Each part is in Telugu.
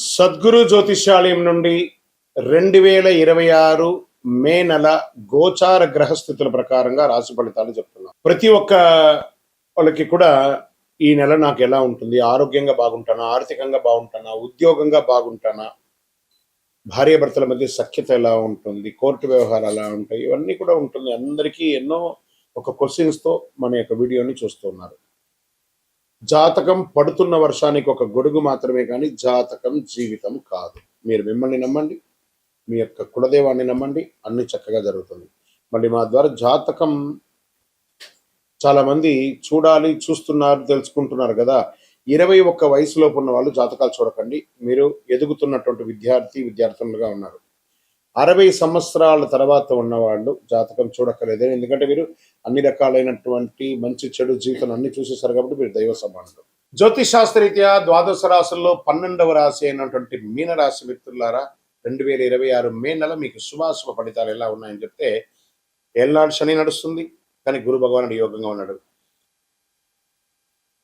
సద్గురు జ్యోతిష్యాలయం నుండి 2026 మే నెల గోచార గ్రహస్థితుల ప్రకారంగా రాశి ఫలితాలు చెప్తున్నాం. ప్రతి ఒక్క వాళ్ళకి కూడా ఈ నెల నాకు ఎలా ఉంటుంది, ఆరోగ్యంగా బాగుంటానా, ఆర్థికంగా బాగుంటానా, ఉద్యోగంగా బాగుంటానా, భార్యాభర్తల మధ్య సఖ్యత ఎలా ఉంటుంది, కోర్టు వ్యవహారాలు ఎలా ఉంటాయి, ఇవన్నీ కూడా ఉంటుంది. అందరికీ ఎన్నో ఒక క్వశ్చన్స్తో మన యొక్క వీడియోని చూస్తున్నారు. జాతకం పడుతున్న వర్షానికి ఒక గొడుగు మాత్రమే కానీ జాతకం జీవితం కాదు. మీరు మిమ్మల్ని నమ్మండి, మీ యొక్క కులదేవాన్ని నమ్మండి, అన్ని చక్కగా జరుగుతుంది. మళ్ళీ మా ద్వారా జాతకం చాలా మంది చూడాలి, చూస్తున్నారు, తెలుసుకుంటున్నారు కదా. 21 వయసులోపు ఉన్న వాళ్ళు జాతకాలు చూడకండి. మీరు ఎదుగుతున్నటువంటి విద్యార్థులుగా ఉన్నారు. 60 సంవత్సరాల తర్వాత ఉన్నవాళ్ళు జాతకం చూడక్కర్లేదు. ఎందుకంటే మీరు అన్ని రకాలైనటువంటి మంచి చెడు జీవితం అన్ని చూసేసారు కాబట్టి మీరు దైవ సమానులు. జ్యోతిష్ శాస్త్రరీత్యా ద్వాదశ రాశుల్లో 12వ రాశి అయినటువంటి మీనరాశి మిత్రులారా, 2026 మే నెల మీకు శుభాశుభ ఫలితాలు ఎలా ఉన్నాయని చెప్తే, ఏళ్ళనాడు శని నడుస్తుంది, కానీ గురు భగవానుడు యోగంగా ఉన్నాడు.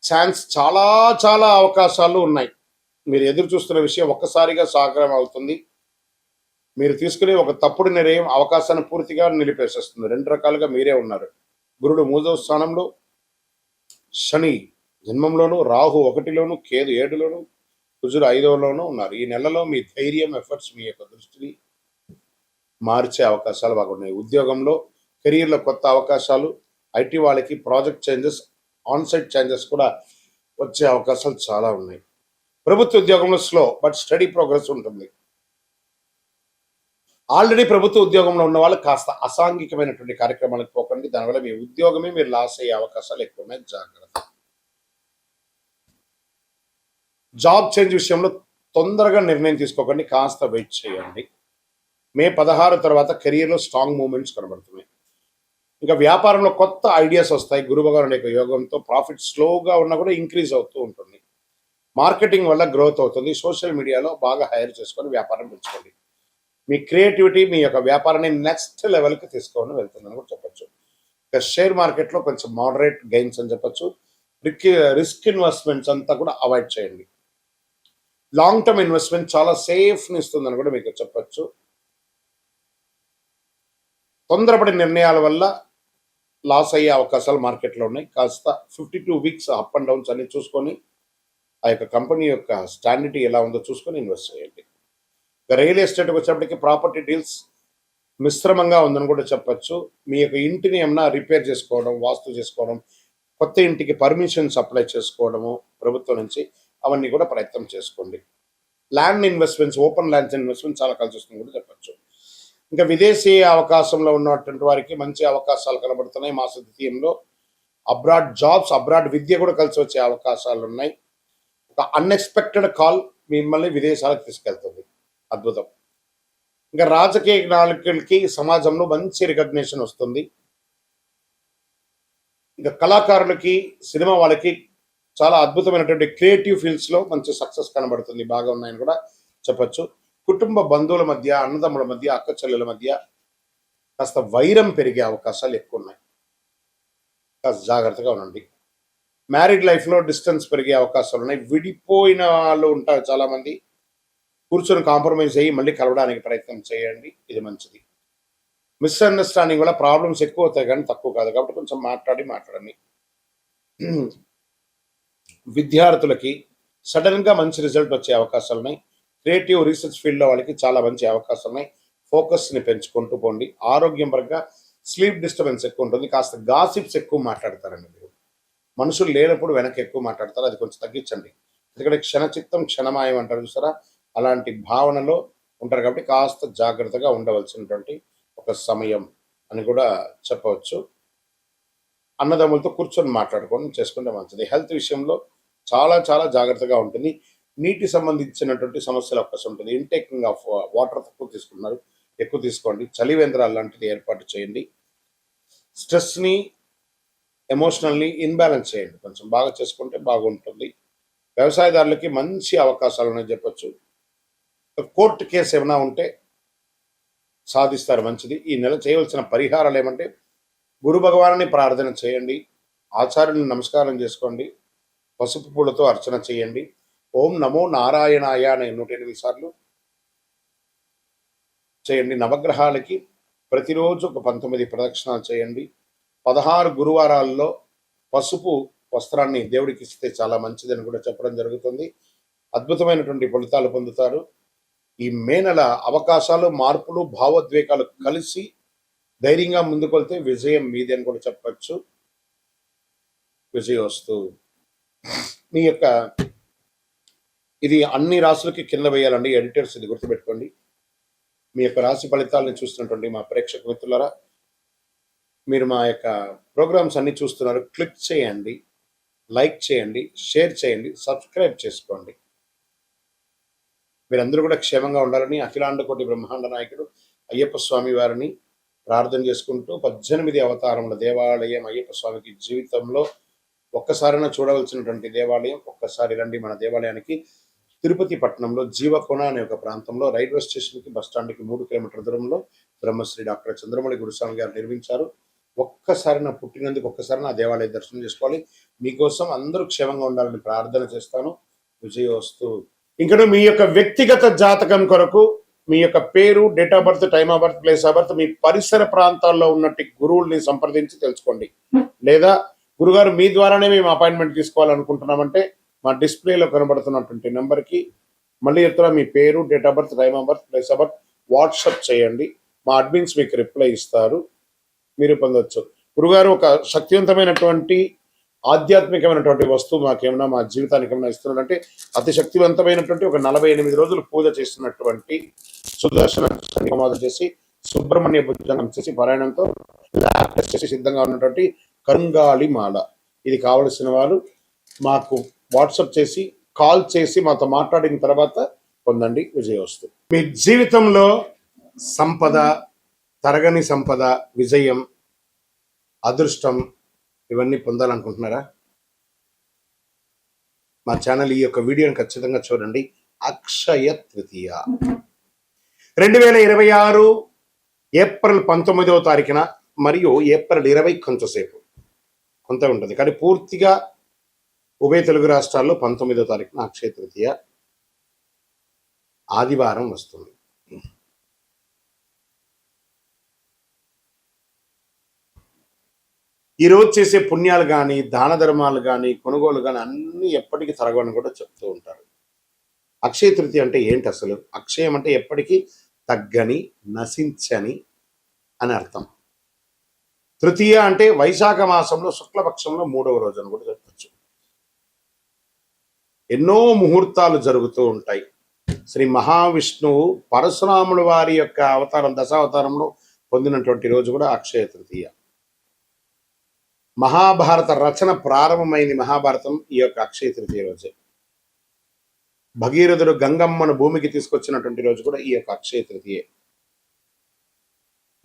ఛాన్స్ చాలా చాలా అవకాశాలు ఉన్నాయి. మీరు ఎదురు చూస్తున్న విషయం ఒక్కసారిగా సాకారం అవుతుంది. మీరు తీసుకునే ఒక తప్పుడు నిర్ణయం అవకాశాన్ని పూర్తిగా నిలిపేసేస్తుంది. 2 రకాలుగా మీరే ఉన్నారు. గురుడు 3వ స్థానంలో, శని జన్మంలోను, రాహు 1లోను, కేతు 7లోను, కుజుడు 5లోనూ ఉన్నారు. ఈ నెలలో మీ ధైర్యం, ఎఫర్ట్స్ మీ యొక్క దృష్టిని మార్చే అవకాశాలు బాగున్నాయి. ఉద్యోగంలో, కెరీర్లో కొత్త అవకాశాలు, ఐటీ వాళ్ళకి ప్రాజెక్ట్ చేంజెస్, ఆన్సైట్ చేంజెస్ కూడా వచ్చే అవకాశాలు చాలా ఉన్నాయి. ప్రభుత్వ ఉద్యోగంలో స్లో బట్ స్టడీ ప్రోగ్రెస్ ఉంటుంది. ఆల్రెడీ ప్రభుత్వ ఉద్యోగంలో ఉన్న వాళ్ళు కాస్త అసాంఘికమైనటువంటి కార్యక్రమాలకు పోకండి. దానివల్ల మీ ఉద్యోగమే మీరు లాస్ అయ్యే అవకాశాలు ఎక్కువ ఉన్నాయి. జాగ్రత్త. జాబ్ చేంజ్ విషయంలో తొందరగా నిర్ణయం తీసుకోకండి, కాస్త వెయిట్ చేయండి. మే 16 తర్వాత కెరియర్లో స్ట్రాంగ్ మూమెంట్స్ కనబడుతున్నాయి. ఇంకా వ్యాపారంలో కొత్త ఐడియాస్ వస్తాయి. గురుభగవానుడి యొక్క యోగంతో ప్రాఫిట్ స్లోగా ఉన్నా కూడా ఇంక్రీజ్ అవుతూ ఉంటుంది. మార్కెటింగ్ వల్ల గ్రోత్ అవుతుంది. సోషల్ మీడియాలో బాగా హైర్ చేసుకొని వ్యాపారం పెంచుకోండి. మీ క్రియేటివిటీ మీ యొక్క వ్యాపారాన్ని నెక్స్ట్ లెవెల్కి తీసుకొని వెళ్తుందని కూడా చెప్పచ్చు. ఇక షేర్ మార్కెట్లో కొంచెం మోడరేట్ గెయిన్స్ అని చెప్పచ్చు. రిస్క్ ఇన్వెస్ట్మెంట్స్ అంతా కూడా అవాయిడ్ చేయండి. లాంగ్ టర్మ్ ఇన్వెస్ట్మెంట్ చాలా సేఫ్ని ఇస్తుందని కూడా మీకు చెప్పచ్చు. తొందరపడి నిర్ణయాల వల్ల లాస్ అయ్యే అవకాశాలు మార్కెట్లో ఉన్నాయి. కాస్త 52 వీక్స్ అప్ అండ్ డౌన్స్ అన్ని చూసుకొని ఆ యొక్క కంపెనీ యొక్క స్టాండర్డ్ ఎలా ఉందో చూసుకొని ఇన్వెస్ట్ చేయండి. రియల్ ఎస్టేట్కి వచ్చేప్పటికి ప్రాపర్టీ డీల్స్ మిశ్రమంగా ఉందని కూడా చెప్పచ్చు. మీ యొక్క ఇంటిని ఏమన్నా రిపేర్ చేసుకోవడం, వాస్తు చేసుకోవడం, కొత్త ఇంటికి పర్మిషన్స్ అప్లై చేసుకోవడము ప్రభుత్వం నుంచి, అవన్నీ కూడా ప్రయత్నం చేసుకోండి. Land investments, open lands investment చాలా కలిసి వస్తుంది కూడా చెప్పచ్చు. ఇంకా విదేశీ అవకాశంలో ఉన్నటువంటి వారికి మంచి అవకాశాలు కనబడుతున్నాయి. మాస ద్వితీయంలో అబ్రాడ్ జాబ్స్, అబ్రాడ్ విద్య కూడా కలిసి వచ్చే అవకాశాలు ఉన్నాయి. ఒక అన్ఎక్స్పెక్టెడ్ కాల్ మిమ్మల్ని విదేశాలకు తీసుకెళ్తుంది. అద్భుతం. ఇంకా రాజకీయ నాయకులకి సమాజంలో మంచి రికగ్నిషన్ వస్తుంది. ఇంకా కళాకారులకి, సినిమా వాళ్ళకి చాలా అద్భుతమైనటువంటి క్రియేటివ్ ఫీల్డ్స్లో మంచి సక్సెస్ కనబడుతుంది. బాగా ఉన్నాయని కూడా చెప్పచ్చు. కుటుంబ బంధువుల మధ్య, అన్నదమ్ముల మధ్య, అక్క చెల్లెల మధ్య కాస్త వైరం పెరిగే అవకాశాలు ఎక్కువ ఉన్నాయి. కాస్త జాగ్రత్తగా ఉండండి. మ్యారీడ్ లైఫ్లో డిస్టెన్స్ పెరిగే అవకాశాలు ఉన్నాయి. విడిపోయిన వాళ్ళు ఉంటారు చాలామంది. కూర్చొని కాంప్రమైజ్ అయ్యి మళ్ళీ కలవడానికి ప్రయత్నం చేయండి, ఇది మంచిది. మిస్అండర్స్టాండింగ్ వల్ల ప్రాబ్లమ్స్ ఎక్కువ అవుతాయి కానీ తక్కువ కాదు, కాబట్టి కొంచెం మాట్లాడండి. విద్యార్థులకి సడన్గా మంచి రిజల్ట్ వచ్చే అవకాశాలు ఉన్నాయి. క్రియేటివ్ రీసెర్చ్ ఫీల్డ్లో వాళ్ళకి చాలా మంచి అవకాశాలు ఉన్నాయి. ఫోకస్ని పెంచుకుంటూ పోండి. ఆరోగ్యం పరంగా స్లీప్ డిస్టర్బెన్స్ ఎక్కువ ఉంటుంది. కాస్త గాసిప్స్ ఎక్కువ మాట్లాడతారండి. మీరు మనుషులు లేనప్పుడు వెనక్కి ఎక్కువ మాట్లాడతారు, అది కొంచెం తగ్గించండి. ఎందుకంటే క్షణచిత్తం క్షణమాయం అంటారు చూసారా, అలాంటి భావనలో ఉంటారు. కాబట్టి కాస్త జాగ్రత్తగా ఉండవలసినటువంటి ఒక సమయం అని కూడా చెప్పవచ్చు. అన్నదమ్ములతో కూర్చొని మాట్లాడుకొని చేసుకుంటే మంచిది. హెల్త్ విషయంలో చాలా చాలా జాగ్రత్తగా ఉంటుంది. నీటి సంబంధించినటువంటి సమస్యలు అవకాశం ఉంటుంది. ఇంటేకింగ్ ఆఫ్ వాటర్ తక్కువ తీసుకుంటున్నారు, ఎక్కువ తీసుకోండి. చలివేంద్రాలు లాంటిది ఏర్పాటు చేయండి. స్ట్రెస్ని, ఎమోషనల్ని ఇన్బ్యాలెన్స్ చేయండి. కొంచెం బాగా చేసుకుంటే బాగుంటుంది. వ్యవసాయదారులకి మంచి అవకాశాలు ఉన్నాయి చెప్పచ్చు. కోర్టు కేసు ఏమైనా ఉంటే సాధిస్తారు, మంచిది. ఈ నెల చేయవలసిన పరిహారాలు ఏమంటే, గురు భగవాన్ని ప్రార్థన చేయండి, ఆచార్యుని నమస్కారం చేసుకోండి, పసుపు పూలతో అర్చన చేయండి, ఓం నమో నారాయణాయ అనే 108 సార్లు చేయండి. నవగ్రహాలకి ప్రతిరోజు ఒక 19 ప్రదక్షిణాలు చేయండి. 16 గురువారాల్లో పసుపు వస్త్రాన్ని దేవుడికి ఇస్తే చాలా మంచిదని కూడా చెప్పడం జరుగుతుంది. అద్భుతమైనటువంటి ఫలితాలు పొందుతారు. ఈ మే నెల అవకాశాలు, మార్పులు, భావోద్వేగాలు కలిసి ధైర్యంగా ముందుకెళ్తే విజయం మీది అని కూడా చెప్పచ్చు. విజయోస్తు. మీ యొక్క ఇది అన్ని రాశులకి కింద వేయాలండి ఎడిటర్స్, ఇది గుర్తుపెట్టుకోండి. మీ యొక్క రాశి ఫలితాలను చూస్తున్నటువంటి మా ప్రేక్షక మిత్రులారా, మీరు మా యొక్క ప్రోగ్రామ్స్ అన్ని చూస్తున్నారు. క్లిక్ చేయండి, లైక్ చేయండి, షేర్ చేయండి, సబ్స్క్రైబ్ చేసుకోండి. మీరందరూ కూడా క్షేమంగా ఉండాలని అఖిలాండ కోటి బ్రహ్మాండ నాయకుడు అయ్యప్ప స్వామి వారిని ప్రార్థన చేసుకుంటూ 18 అవతారముల దేవాలయం అయ్యప్ప స్వామికి జీవితంలో ఒక్కసారైనా చూడవలసినటువంటి దేవాలయం. ఒక్కసారి రండి మన దేవాలయానికి. తిరుపతి పట్టణంలో జీవకోణ అనే ఒక ప్రాంతంలో రైల్వే స్టేషన్కి బస్టాండ్కి 3 కిలోమీటర్ల దూరంలో బ్రహ్మశ్రీ డాక్టర్ చంద్రమౌళి గురుస్వామి గారు నిర్మించారు. ఒక్కసారి నా పుట్టినందుకు ఒక్కసారి నా దేవాలయ దర్శనం చేసుకోవాలి. మీకోసం అందరూ క్షేమంగా ఉండాలని ప్రార్థన చేస్తాను. విజయోస్తు. ఇంకా మీ యొక్క వ్యక్తిగత జాతకం కొరకు మీ యొక్క పేరు, date of birth, time of birth, place of birth, మీ పరిసర ప్రాంతాల్లో ఉన్నట్టు గురువుల్ని సంప్రదించి తెలుసుకోండి. లేదా గురుగారు మీ ద్వారానే మేము అపాయింట్మెంట్ తీసుకోవాలనుకుంటున్నామంటే మా డిస్ప్లేలో కనబడుతున్నటువంటి నెంబర్కి మళ్ళీ చెప్తున్నా, మీ పేరు, date of birth, time of birth, place of birth WhatsApp చేయండి. మా అడ్మిన్స్ మీకు రిప్లై ఇస్తారు, మీరు పొందవచ్చు. గురుగారు ఒక శక్తివంతమైనటువంటి ఆధ్యాత్మికమైనటువంటి వస్తువు మాకేమైనా మా జీవితానికి ఏమైనా ఇస్తున్నాడంటే అతి శక్తివంతమైనటువంటి ఒక 48 రోజులు పూజ చేస్తున్నటువంటి సుదర్శన హోమాలు చేసి సుబ్రహ్మణ్య భుజంగం చేసి పారాయణంతో చేసి సిద్ధంగా ఉన్నటువంటి కరుంగాళి మాల. ఇది కావలసిన వారు మాకు వాట్సాప్ చేసి కాల్ చేసి మాతో మాట్లాడిన తర్వాత పొందండి. విజయోస్తు. మీ జీవితంలో సంపద, తరగని సంపద, విజయం, అదృష్టం ఇవన్నీ పొందాలనుకుంటున్నారా? మా ఛానల్ ఈ యొక్క వీడియోని ఖచ్చితంగా చూడండి. అక్షయ తృతీయ 2026 ఏప్రిల్ 19వ తారీఖున మరియు ఏప్రిల్ 20 కొంతసేపు కొంత ఉంటుంది, కానీ పూర్తిగా ఉభయ తెలుగు రాష్ట్రాల్లో 19వ తారీఖున అక్షయ తృతీయ ఆదివారం వస్తుంది. ఈరోజు చేసే పుణ్యాలు కానీ, దాన ధర్మాలు కానీ, కొనుగోలు కానీ అన్నీ ఎప్పటికీ తరగని కూడా చెప్తూ ఉంటారు. అక్షయ తృతీయ అంటే ఏంటి అసలు? అక్షయం అంటే ఎప్పటికీ తగ్గని, నశించని అని అర్థం. తృతీయ అంటే వైశాఖ మాసంలో శుక్లపక్షంలో 3వ రోజు అని కూడా చెప్పచ్చు. ఎన్నో ముహూర్తాలు జరుగుతూ ఉంటాయి. శ్రీ మహావిష్ణువు పరశురాముల వారి యొక్క అవతారం, దశావతారంలో పొందినటువంటి రోజు కూడా అక్షయ తృతీయ. మహాభారత రచన ప్రారంభమైంది, మహాభారతం ఈ యొక్క అక్షయ తృతీయ రోజే. భగీరథుడు గంగమ్మను భూమికి తీసుకొచ్చినటువంటి రోజు కూడా ఈ యొక్క అక్షయ తృతీయ.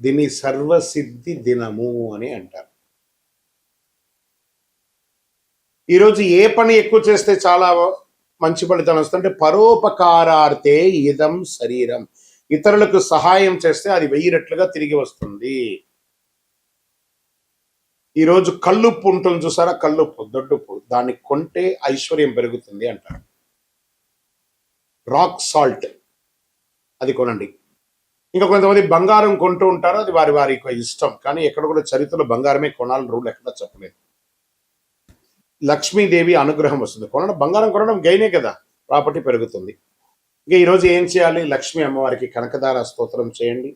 దీన్ని సర్వసిద్ధి దినము అని అంటారు. ఈరోజు ఏ పని ఎక్కువ చేస్తే చాలా మంచి ఫలితాలు వస్తుందంటే పరోపకారార్థే ఇదం శరీరం. ఇతరులకు సహాయం చేస్తే అది 1000 రెట్లుగా తిరిగి వస్తుంది. ఈరోజు కల్లుప్పు ఉంటుంది చూసారా, కల్లుప్పు, దొడ్డుప్పు, దాన్ని కొంటే ఐశ్వర్యం పెరుగుతుంది అంటారు. రాక్ సాల్ట్ అది కొనండి. ఇంకా కొంతమంది బంగారం కొంటూ ఉంటారు, అది వారి వారి ఇష్టం, కానీ ఎక్కడ కూడా చరిత్రలో బంగారమే కొనాలని రూల్ ఎక్కడ చెప్పలేదు. లక్ష్మీదేవి అనుగ్రహం వస్తుంది. బంగారం కొనడం గైనే కదా, ప్రాపర్టీ పెరుగుతుంది. ఇంకా ఈరోజు ఏం చేయాలి? లక్ష్మీ అమ్మవారికి కనకదార స్తోత్రం చేయండి,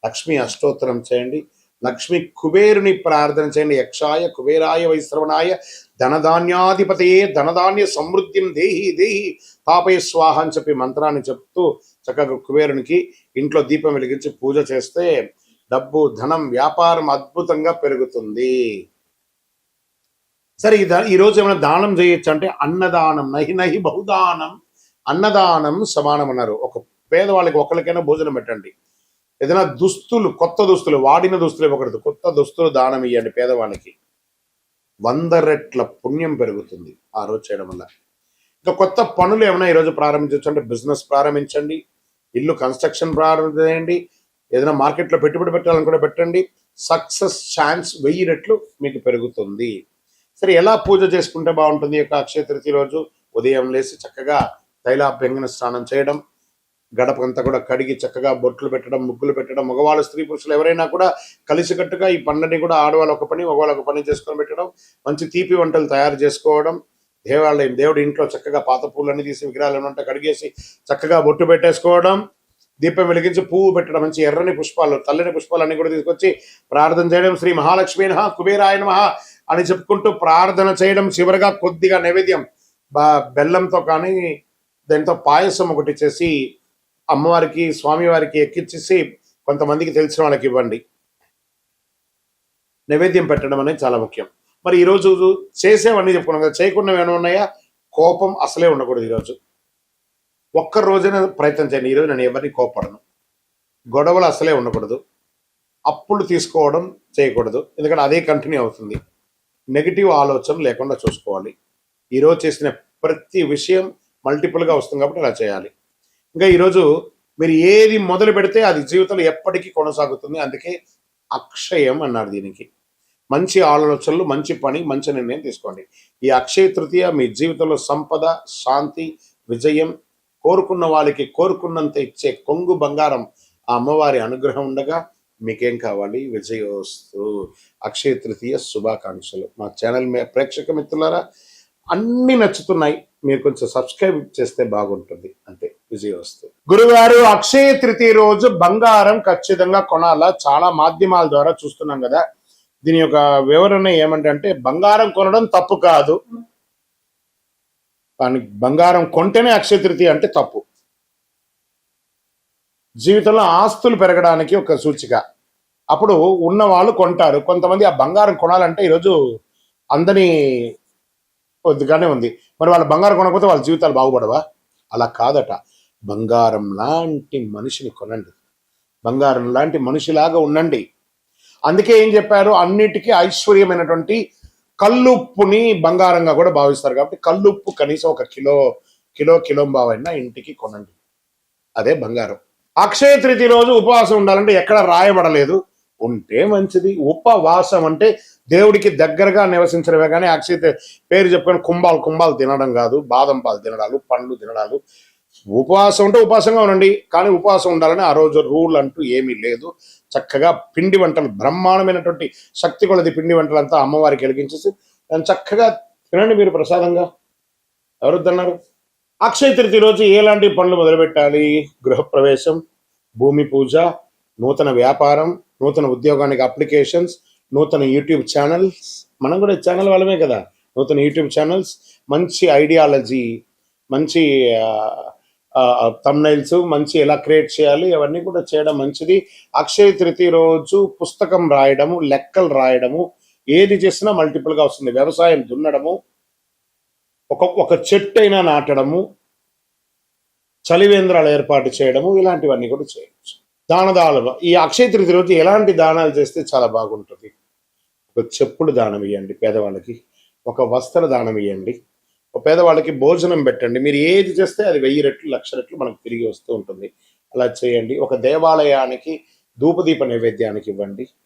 లక్ష్మీ అష్టోత్తరం చేయండి, లక్ష్మీ కుబేరుని ప్రార్థన చేయండి. యక్షాయ కుబేరాయ వైశ్రవణాయ ధనధాన్యాధిపతయే ధనధాన్య సమృద్ధిం దేహి దేహి తాపయ స్వాహ అని చెప్పి మంత్రాన్ని చెప్తూ చక్కగా కుబేరునికి ఇంట్లో దీపం వెలిగించి పూజ చేస్తే డబ్బు, ధనం, వ్యాపారం అద్భుతంగా పెరుగుతుంది. సరే, ఈరోజు ఏమైనా దానం చేయొచ్చు అంటే అన్నదానం. నహి నహి బహుదానం అన్నదానం సమానం అన్నారు. ఒక పేదవాళ్ళకి ఒకరికైనా భోజనం పెట్టండి. ఏదైనా దుస్తులు, కొత్త దుస్తులు, వాడిన దుస్తులు ఇవ్వకూడదు, కొత్త దుస్తులు దానం ఇవ్వండి పేదవాళ్ళకి. 100 రెట్ల పుణ్యం పెరుగుతుంది ఆ రోజు చేయడం వల్ల. ఇంకా కొత్త పనులు ఏమైనా ఈరోజు ప్రారంభించవచ్చు అంటే బిజినెస్ ప్రారంభించండి, ఇల్లు కన్స్ట్రక్షన్ ప్రారంభించండి, ఏదైనా మార్కెట్లో పెట్టుబడి పెట్టాలని కూడా పెట్టండి. సక్సెస్ ఛాన్స్ 1000 రెట్లు మీకు పెరుగుతుంది. సరే, ఎలా పూజ చేసుకుంటే బాగుంటుంది? యొక్క అక్షయ తృతీయ రోజు ఉదయం లేచి చక్కగా తైలాభ్యంగన స్నానం చేయడం, గడపంతా కూడా కడిగి చక్కగా బొట్లు పెట్టడం, ముగ్గులు పెట్టడం, మగవాళ్ళు స్త్రీ పురుషులు ఎవరైనా కూడా కలిసికట్టుగా ఈ పనులని కూడా ఆడవాళ్ళు ఒక పని మగవాళ్ళు ఒక పని చేసుకొని పెట్టడం, మంచి తీపి వంటలు తయారు చేసుకోవడం, దేవాలయం దేవుడి ఇంట్లో చక్కగా పాత పూలన్నీ తీసి విగ్రహాలు ఏమంటే కడిగేసి చక్కగా బొట్టు పెట్టేసుకోవడం, దీపం వెలిగించి పువ్వు పెట్టడం, మంచి ఎర్రని పుష్పాలు తెల్లని పుష్పాలన్నీ కూడా తీసుకొచ్చి ప్రార్థన చేయడం, శ్రీ మహాలక్ష్మి నమః కుబేరాయ నమః అని చెప్పుకుంటూ ప్రార్థన చేయడం, చివరిగా కొద్దిగా నైవేద్యం బెల్లంతో కానీ దాంతో పాయసం ఒకటి చేసి అమ్మవారికి స్వామివారికి ఎక్కించేసి కొంతమందికి తెలిసిన వాళ్ళకి ఇవ్వండి. నైవేద్యం పెట్టడం అనేది చాలా ముఖ్యం. మరి ఈరోజు చేసేవన్నీ చెప్పుకున్నాం కదా, చేయకుండా ఏమైనా ఉన్నాయా? కోపం అసలే ఉండకూడదు. ఈరోజు ఒక్క రోజైనా ప్రయత్నం చేయండి. ఈరోజు నేను ఎవరిని కోపడను, గొడవలు అసలే ఉండకూడదు, అప్పులు తీసుకోవడం చేయకూడదు, ఎందుకంటే అదే కంటిన్యూ అవుతుంది. నెగిటివ్ ఆలోచన లేకుండా చూసుకోవాలి. ఈరోజు చేసిన ప్రతి విషయం మల్టిపుల్గా వస్తుంది కాబట్టి అలా చేయాలి. ఇంకా ఈరోజు మీరు ఏది మొదలు పెడితే అది జీవితంలో ఎప్పటికీ కొనసాగుతుంది. అందుకే అక్షయం అన్నారు దీనికి. మంచి ఆలోచనలు, మంచి పని, మంచి నిర్ణయం తీసుకోండి. ఈ అక్షయ తృతీయ మీ జీవితంలో సంపద, శాంతి, విజయం, కోరుకున్న వాళ్ళకి కోరుకున్నంత ఇచ్చే కొంగు బంగారం ఆ అమ్మవారి అనుగ్రహం ఉండగా మీకేం కావాలి? విజయోస్తు. అక్షయ తృతీయ శుభాకాంక్షలు. మా ఛానల్ ప్రేక్షక మిత్రులారా, అన్ని నచ్చుతున్నాయి, మీరు కొంచెం సబ్స్క్రైబ్ చేస్తే బాగుంటుంది. అంతే. విజయోస్తు. గురుగారు, అక్షయ తృతీయ రోజు బంగారం ఖచ్చితంగా కొనాలా? చాలా మాధ్యమాల ద్వారా చూస్తున్నాం కదా, దీని యొక్క వివరణ ఏమంటే బంగారం కొనడం తప్పు కాదు, కానీ బంగారం కొంటేనే అక్షయ తృతీయ అంటే తప్పు. జీవితంలో ఆస్తులు పెరగడానికి ఒక సూచిక. అప్పుడు ఉన్న వాళ్ళు కొంటారు. కొంతమంది ఆ బంగారం కొనాలంటే ఈరోజు అందరినీ కొద్దిగానే ఉంది, మరి వాళ్ళ బంగారం కొనకపోతే వాళ్ళ జీవితాలు బాగుపడవా? అలా కాదట. బంగారం లాంటి మనిషిని కొనండి, బంగారం లాంటి మనిషిలాగా ఉండండి. అందుకే ఏం చెప్పారు? అన్నిటికీ ఐశ్వర్యమైనటువంటి కల్లుప్పుని బంగారంగా కూడా భావిస్తారు కాబట్టి కల్లుప్పు కనీసం ఒక కిలో బావైనా ఇంటికి కొనండి, అదే బంగారం. అక్షయ తృతీయ రోజు ఉపవాసం ఉండాలంటే ఎక్కడ రాయబడలేదు, ఉంటే మంచిది. ఉపవాసం అంటే దేవుడికి దగ్గరగా నివసించడమే కానీ అక్షయ పేరు చెప్పుకొని కుంభాలు తినడం కాదు, బాదం పాలు తినడాలు, పండ్లు తినడాలు. ఉపవాసం ఉంటే ఉపవాసంగా ఉండండి, కానీ ఉపవాసం ఉండాలని ఆ రోజు రూల్ అంటూ ఏమీ లేదు. చక్కగా పిండి వంటలు, బ్రహ్మాండమైనటువంటి శక్తి కొలది పిండి వంటలంతా అమ్మవారికి వెలిగించేసి దాన్ని చక్కగా తినండి మీరు ప్రసాదంగా. ఎవరొద్దన్నారు? అక్షయ తృతీయ రోజు ఎలాంటి పనులు మొదలుపెట్టాలి? గృహప్రవేశం, భూమి పూజ, నూతన వ్యాపారం, నూతన ఉద్యోగానికి అప్లికేషన్స్, నూతన యూట్యూబ్ ఛానల్స్. మనం కూడా ఛానల్ వాళ్ళమే కదా. నూతన యూట్యూబ్ ఛానల్స్, మంచి ఐడియాలజీ, మంచి థంబ్నైల్స్, మంచి ఎలా క్రియేట్ చేయాలి అవన్నీ కూడా చేయడం మంచిది. అక్షయ తృతీయ రోజు పుస్తకం రాయడము, లెక్కలు రాయడము, ఏది చేసినా మల్టిపుల్గా వస్తుంది. వ్యవసాయం దున్నడము, ఒక చెట్టు అయినా నాటడము, చలివేంద్రాలు ఏర్పాటు చేయడము, ఇలాంటివన్నీ కూడా చేయవచ్చు. దానాలు, ఈ అక్షయ తృతీయ రోజు ఎలాంటి దానాలు చేస్తే చాలా బాగుంటుంది? ఒక చెప్పులు దానం ఇవ్వండి పేదవాళ్ళకి, ఒక వస్త్ర దానం ఇవ్వండి, ఒక పేదవాళ్ళకి భోజనం పెట్టండి. మీరు ఏది చేస్తే అది 1000 రెట్లు 1,00,000 రెట్లు మనకు తిరిగి వస్తూ ఉంటుంది. అలా చేయండి. ఒక దేవాలయానికి ధూపదీప నైవేద్యానికి ఇవ్వండి.